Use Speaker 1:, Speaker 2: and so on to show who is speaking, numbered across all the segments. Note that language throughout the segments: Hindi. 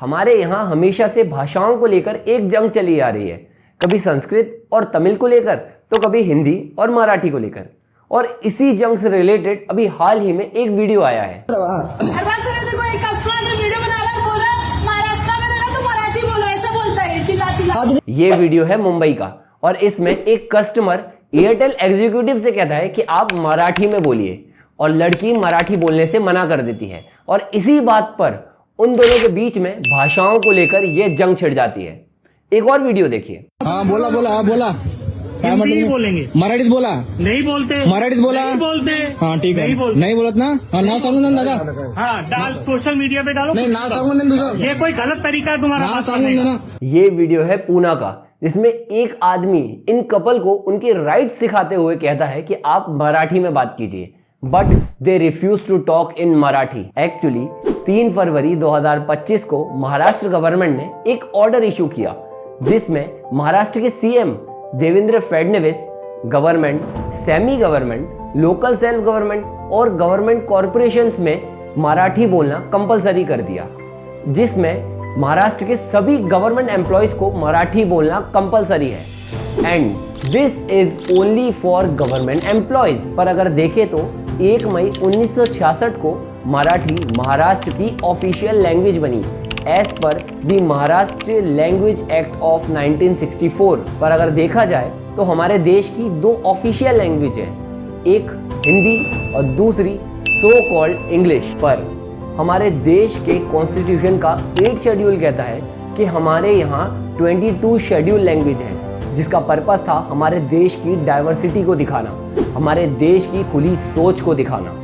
Speaker 1: हमारे यहाँ हमेशा से भाषाओं को लेकर एक जंग चली आ रही है, कभी संस्कृत और तमिल को लेकर तो कभी हिंदी और मराठी को लेकर। और इसी जंग से रिलेटेड अभी हाल ही में एक वीडियो आया है। ये वीडियो है मुंबई का और इसमें एक कस्टमर एयरटेल एग्जीक्यूटिव से कहता है कि आप मराठी में बोलिए और लड़की मराठी बोलने से मना कर देती है। और इसी बात पर उन दोनों के बीच में भाषाओं को लेकर यह जंग छिड़ जाती है। एक और वीडियो देखिए।
Speaker 2: हाँ बोला
Speaker 3: हिंदी बोलेंगे,
Speaker 2: मराठीत बोला,
Speaker 3: नहीं बोलते,
Speaker 2: मराठीत बोला,
Speaker 3: नहीं बोलते,
Speaker 2: हाँ ठीक है, नहीं बोलत ना, हाँ नाव सांगून देना दादा,
Speaker 3: हाँ डाल सोशल मीडिया पे डालो,
Speaker 2: नहीं नाव सांगून देना तुझं,
Speaker 3: ये कोई गलत तरीका है तुम्हारा बात करने का।
Speaker 1: ये वीडियो है पूना का, जिसमें एक आदमी इन कपल को उनके राइट सिखाते हुए कहता है कि आप मराठी में बात कीजिए, but they refuse to talk in Marathi. Actually 3 फरवरी 2025 को महाराष्ट्र गवर्नमेंट ने एक ऑर्डर इशू किया जिसमें महाराष्ट्र के CM Devendra Fadnavis government, semi government, local self government और गवर्नमेंट कॉरपोरेशंस में मराठी बोलना कंपलसरी कर दिया, जिसमें महाराष्ट्र के सभी गवर्नमेंट एम्प्लॉयज को मराठी बोलना कंपलसरी है and this is only for government employees. पर अगर देखें तो 1 मई 1966 को मराठी महाराष्ट्र की ऑफिशियल लैंग्वेज बनी as per the Maharashtra language act of 1964। पर अगर देखा जाए तो हमारे देश की 2 ऑफिशियल लैंग्वेज है, एक हिंदी और दूसरी सो कॉल्ड इंग्लिश। पर हमारे देश के कॉन्स्टिट्यूशन का 8 शेड्यूल कहता है कि हमारे यहाँ 22 शेड्यूल लैंग्वेज है, जिसका पर्पस था हमारे देश की डाइवर्सिटी को दिखाना, हमारे देश की खुली सोच को दिखाना,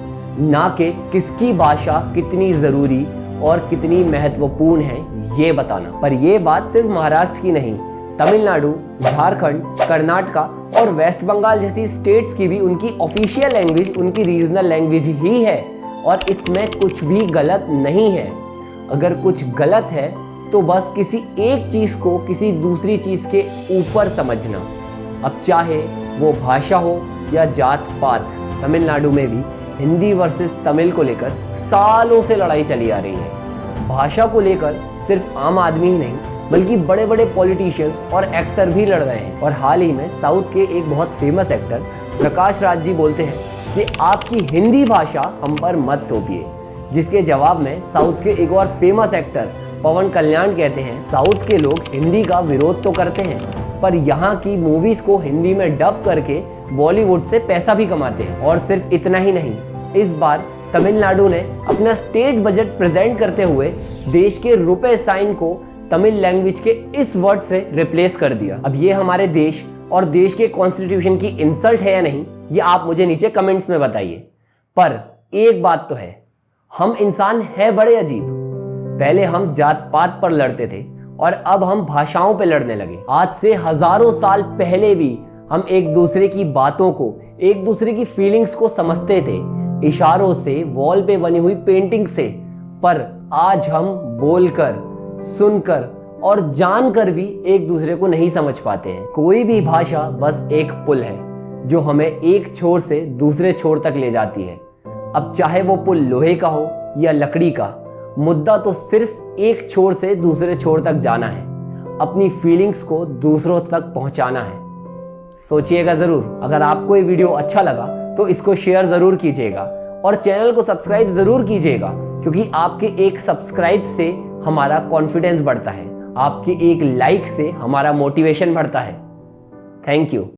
Speaker 1: ना कि किसकी भाषा कितनी ज़रूरी और कितनी महत्वपूर्ण है ये बताना। पर ये बात सिर्फ महाराष्ट्र की नहीं, तमिलनाडु, झारखंड, कर्नाटका और वेस्ट बंगाल जैसी स्टेट्स की भी उनकी ऑफिशियल लैंग्वेज उनकी रीजनल लैंग्वेज ही है और इसमें कुछ भी गलत नहीं है। अगर कुछ गलत है तो बस किसी एक चीज़ को किसी दूसरी चीज़ के ऊपर समझना, अब चाहे वो भाषा हो या जात पात। तमिलनाडु में भी हिंदी वर्सेस तमिल को लेकर सालों से लड़ाई चली आ रही है। भाषा को लेकर सिर्फ आम आदमी ही नहीं बल्कि बड़े बड़े पॉलिटिशियंस और एक्टर भी लड़ रहे हैं। और हाल ही में साउथ के एक बहुत फेमस एक्टर प्रकाश राज जी बोलते हैं कि आपकी हिंदी भाषा हम पर मत थोपिए, जिसके जवाब में साउथ के एक और फेमस एक्टर पवन कल्याण कहते हैं साउथ के लोग हिंदी का विरोध तो करते हैं पर यहाँ की मूवीज को हिंदी में डब करके बॉलीवुड से पैसा भी कमाते हैं। और सिर्फ इतना ही नहीं, इस बार तमिलनाडु ने अपना स्टेट बजट प्रेजेंट करते हुए देश के रुपए साइन को तमिल लैंग्वेज के इस वर्ड से रिप्लेस कर दिया। अब ये हमारे देश और देश के कॉन्स्टिट्यूशन की इंसल्ट है या नहीं, ये आप मुझे नीचे कमेंट्स में बताइए। पर एक बात तो है, हम इंसान है बड़े अजीब। पहले हम जात पात पर लड़ते थे और अब हम भाषाओं पे लड़ने लगे। आज से हजारों साल पहले भी हम एक दूसरे की बातों को, एक दूसरे की फीलिंग्स को समझते थे, इशारों से, वॉल पे बनी हुई पेंटिंग से। पर आज हम बोलकर, सुनकर और जानकर भी एक दूसरे को नहीं समझ पाते हैं। कोई भी भाषा बस एक पुल है जो हमें एक छोर से दूसरे छोर तक ले जाती है। अब चाहे वो पुल लोहे का हो या लकड़ी का, मुद्दा तो सिर्फ एक छोर से दूसरे छोर तक जाना है, अपनी फीलिंग्स को दूसरों तक पहुंचाना है। सोचिएगा जरूर। अगर आपको ये वीडियो अच्छा लगा तो इसको शेयर जरूर कीजिएगा और चैनल को सब्सक्राइब जरूर कीजिएगा, क्योंकि आपके एक सब्सक्राइब से हमारा कॉन्फिडेंस बढ़ता है, आपके एक लाइक से हमारा मोटिवेशन बढ़ता है। Thank you.